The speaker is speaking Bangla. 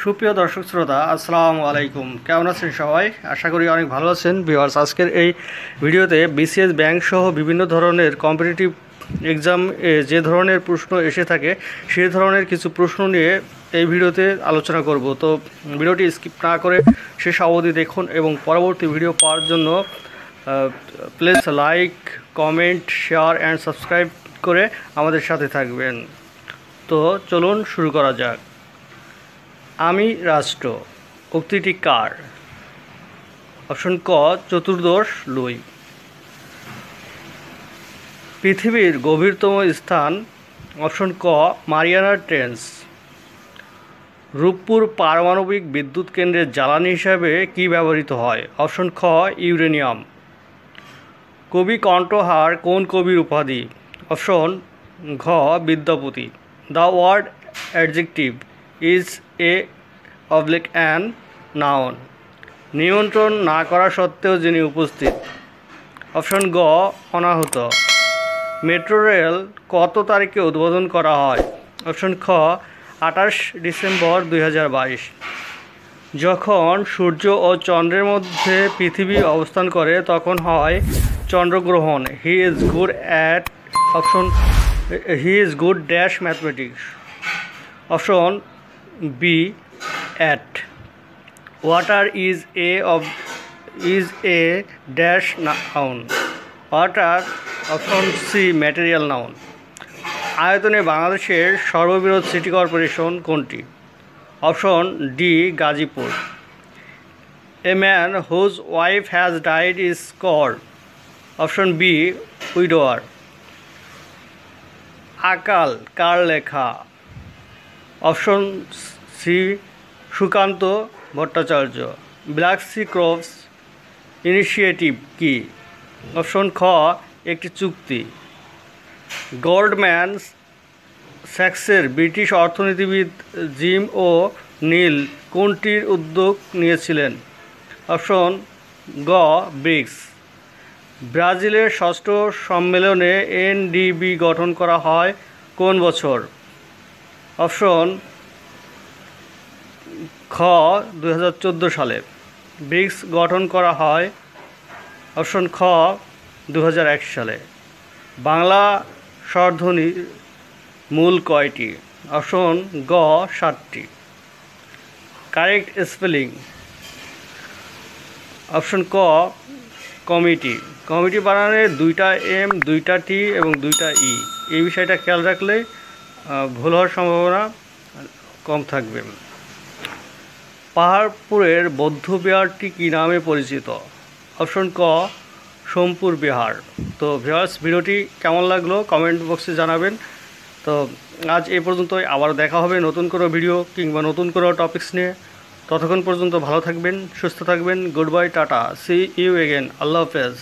সুপ্রিয় দর্শক শ্রোতা আসসালামু আলাইকুম, কেমন আছেন সবাই? আশা করি অনেক ভালো আছেন। ভিউয়ার্স, আজকের এই ভিডিওতে বিসিএস ব্যাংক সহ বিভিন্ন ধরনের কম্পিটিটিভ এক্সাম যে ধরনের প্রশ্ন এসে থাকে সেই ধরনের কিছু প্রশ্ন নিয়ে এই ভিডিওতে আলোচনা করব। তো ভিডিওটি স্কিপ না করে শেষ অবধি দেখুন এবং পরবর্তী ভিডিও পাওয়ার জন্য please like, comment, share and subscribe করে আমাদের সাথে থাকবেন। তো চলুন শুরু করা যাক। আমি রাষ্ট্র উক্তিটি কার? অপশন ক চতুর্দশ লুই। পৃথিবীর গভীরতম স্থান? অপশন ক মারিয়ানা ট্রেঞ্চ। রূপপুর পারমাণবিক বিদ্যুৎ কেন্দ্রের জ্বালানি হিসাবে কী ব্যবহৃত হয়? অপশন খ ইউরেনিয়াম। কবি কণ্ঠহার কোন কবির উপাধি? অপশন ঘ বিদ্যাপতি। The word adjective is an noun. নিমন্ত্রণ না করা সত্ত্বেও যিনি উপস্থিত? অপশন গ অনাহত। মেট্রো রেল কত তারিখে উদ্বোধন করা হয়? অপশন খ 28 ডিসেম্বর 2022। যখন সূর্য ও চন্দ্রের মধ্যে পৃথিবী অবস্থান করে তখন হয় চন্দ্রগ্রহণ। He is good dash mathematics. Option B at. Water is a dash noun. Water. Option C material noun. আয়তনে বাংলাদেশের সর্ববৃহৎ সিটি কর্পোরেশন কোনটি? Option D Gazipur. A man whose wife has died is called? Option B widower. আকাল কার লেখা? Option C Sukanta Bhattacharya. Black sea crops initiative কি? অপশন খ একটি চুক্তি। গোল্ডম্যান স্যাক্সের ব্রিটিশ অর্থনীতিবিদ জিম ও নীল কোনটির উদ্যোগ নিয়েছিলেন? অপশন গ ব্রিক্স। ব্রাজিলের ষষ্ঠ সম্মেলনে এনডিবি গঠন করা হয় কোন বছর? অপশন খ 2014 সালে। ব্রিক্স গঠন করা হয় অপশন খ 2001 সালে। বাংলা স্বরধ্বনির মূল কয়টি? অপশন গ 7টি। Correct spelling? অপশন ক কমিটি। কমিটি বানানে 2টা এম, 2টা টি এবং 2টা ই। এই বিষয়টা খেয়াল রাখলে ভুল হওয়ার সম্ভাবনা কম থাকবে। পাহাড়পুরের বৌদ্ধ বিহারটি কী নামে পরিচিত? অপশন ক সোমপুর বিহার। তো ভিউয়ার্স, ভিডিওটি কেমন লাগলো কমেন্ট বক্সে জানাবেন। তো আজ এ পর্যন্তই, আবার দেখা হবে নতুন কোনো ভিডিও কিংবা নতুন কোনো টপিকস নিয়ে। ততক্ষণ পর্যন্ত ভালো থাকবেন, সুস্থ থাকবেন। Good bye, tata, see you again, আল্লাহ হাফেজ।